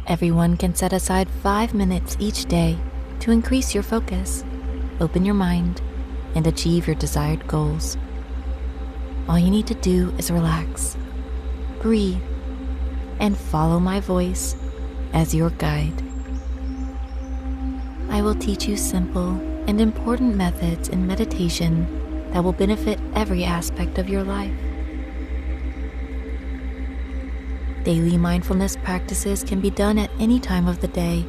Everyone can set aside 5 minutes each day to increase your focus, open your mind, and achieve your desired goals. All you need to do is relax, breathe, and follow my voice as your guide. I will teach you simple and important methods in meditation that will benefit every aspect of your life. Daily mindfulness practices can be done at any time of the day,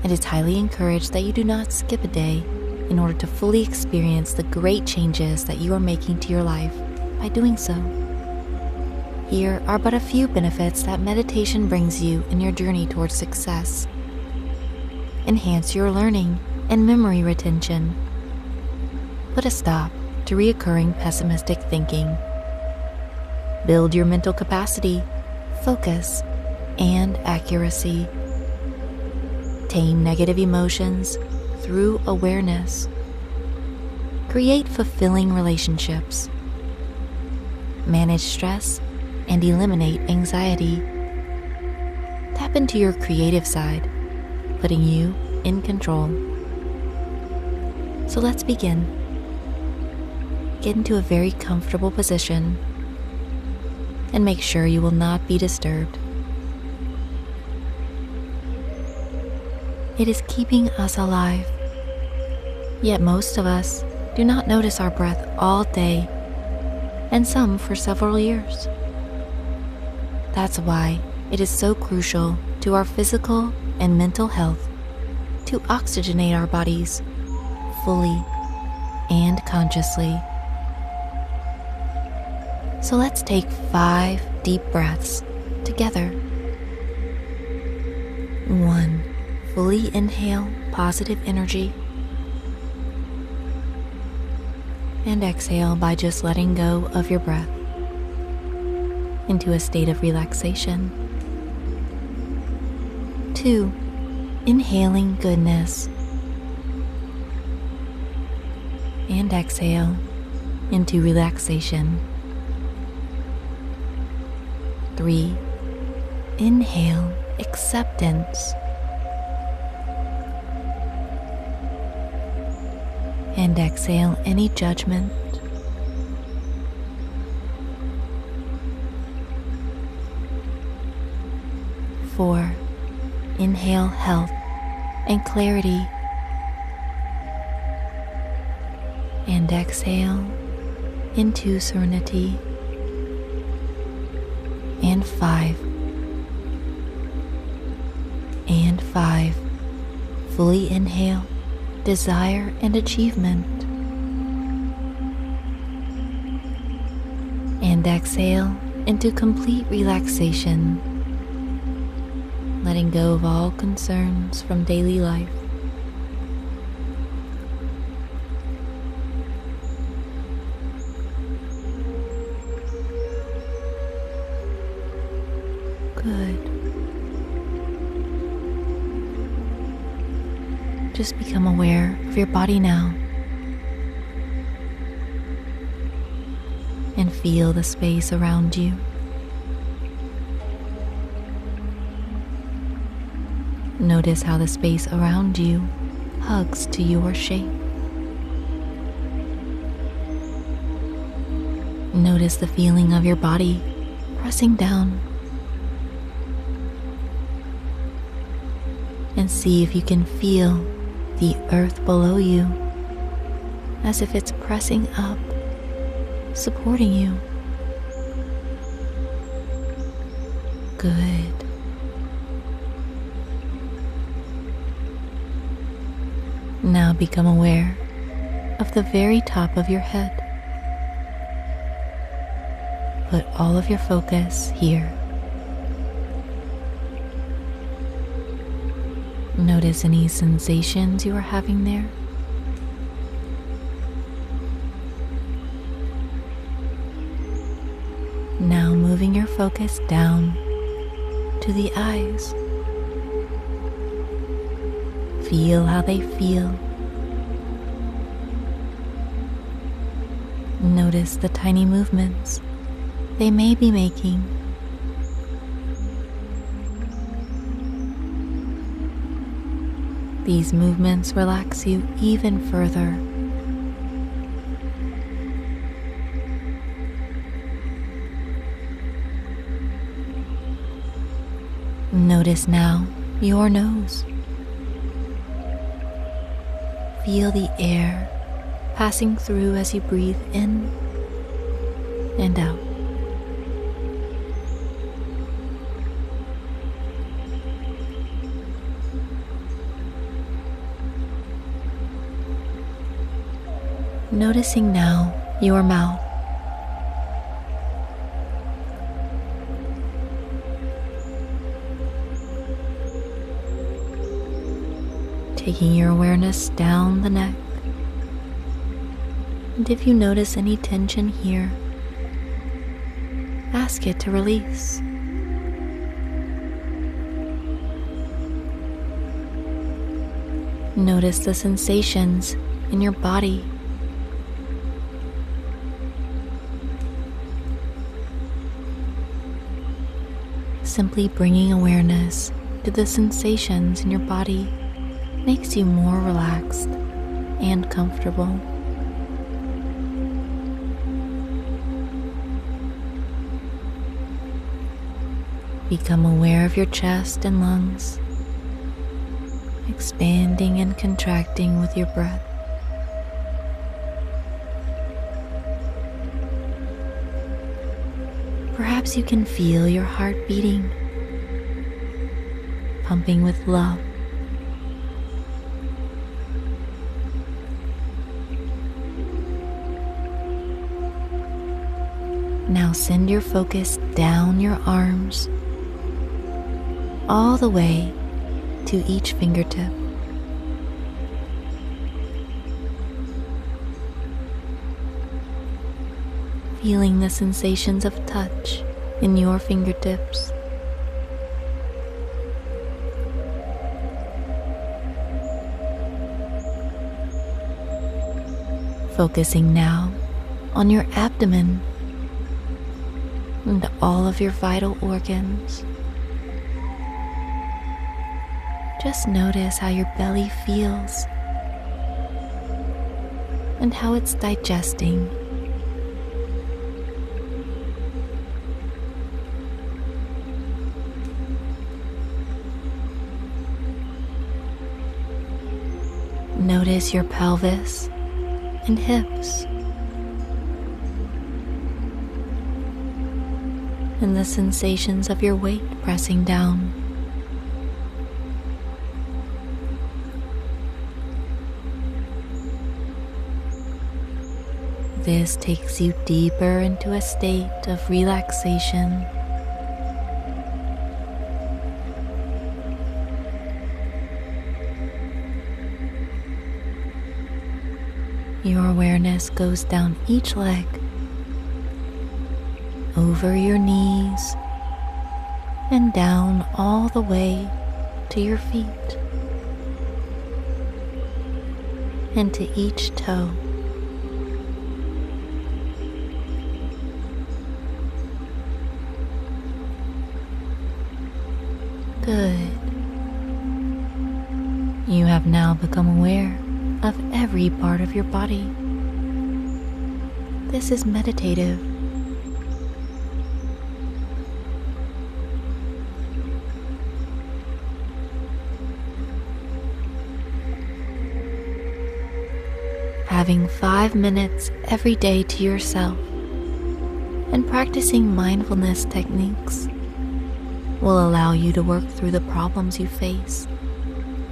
and it's highly encouraged that you do not skip a day in order to fully experience the great changes that you are making to your life by doing so. Here are but a few benefits that meditation brings you in your journey towards success. Enhance your learning and memory retention. Put a stop to reoccurring pessimistic thinking. Build your mental capacity, focus, and accuracy. Tame negative emotions through awareness. Create fulfilling relationships. Manage stress and eliminate anxiety. Tap into your creative side, putting you in control. So let's begin. Get into a very comfortable position and make sure you will not be disturbed. It is keeping us alive, yet most of us do not notice our breath all day, and some for several years. That's why it is so crucial to our physical and mental health to oxygenate our bodies fully and consciously. So let's take 5 deep breaths together. 1. Fully inhale positive energy. And exhale by just letting go of your breath into a state of relaxation. 2. Inhaling goodness. And exhale into relaxation. 3. Inhale acceptance. And exhale any judgment. 4. Inhale health and clarity. And exhale into serenity. And 5. Fully inhale desire and achievement. And exhale into complete relaxation, letting go of all concerns from daily life. Good. Just become aware of your body now and feel the space around you. Notice how the space around you hugs to your shape. Notice the feeling of your body pressing down. And see if you can feel the earth below you as if it's pressing up, supporting you. Good. Now become aware of the very top of your head. Put all of your focus here. Notice any sensations you are having there. Now moving your focus down to the eyes. Feel how they feel. Notice the tiny movements they may be making. These movements relax you even further. Notice now your nose. Feel the air passing through as you breathe in and out. Noticing now your mouth. Taking your awareness down the neck. And if you notice any tension here, ask it to release. Notice the sensations in your body. Simply bringing awareness to the sensations in your body makes you more relaxed and comfortable. Become aware of your chest and lungs, expanding and contracting with your breath. Perhaps you can feel your heart beating, pumping with love. Now send your focus down your arms, all the way to each fingertip. Feeling the sensations of touch in your fingertips. Focusing now on your abdomen and all of your vital organs. Just notice how your belly feels and how it's digesting. Notice your pelvis and hips, and the sensations of your weight pressing down. This takes you deeper into a state of relaxation. Your awareness goes down each leg, over your knees, and down all the way to your feet, and to each toe. Good. You have now become aware of every part of your body. This is meditative. Having 5 minutes every day to yourself and practicing mindfulness techniques will allow you to work through the problems you face,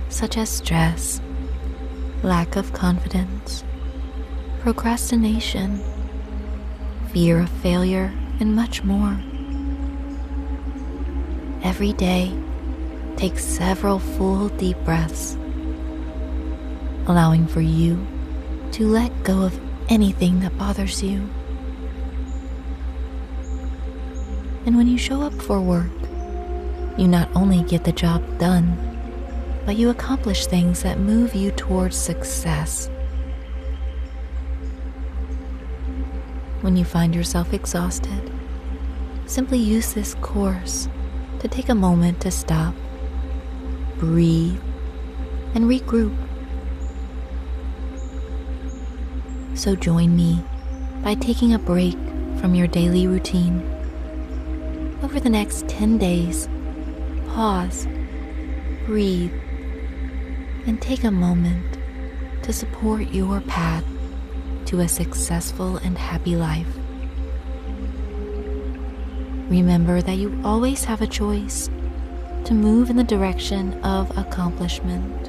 such as stress, lack of confidence, procrastination, fear of failure, and much more. Every day, take several full deep breaths, allowing for you to let go of anything that bothers you. And when you show up for work, you not only get the job done, but you accomplish things that move you towards success. When you find yourself exhausted, simply use this course to take a moment to stop, breathe, and regroup. So join me by taking a break from your daily routine. Over the next 10 days, pause, breathe, and take a moment to support your path to a successful and happy life. Remember that you always have a choice to move in the direction of accomplishment.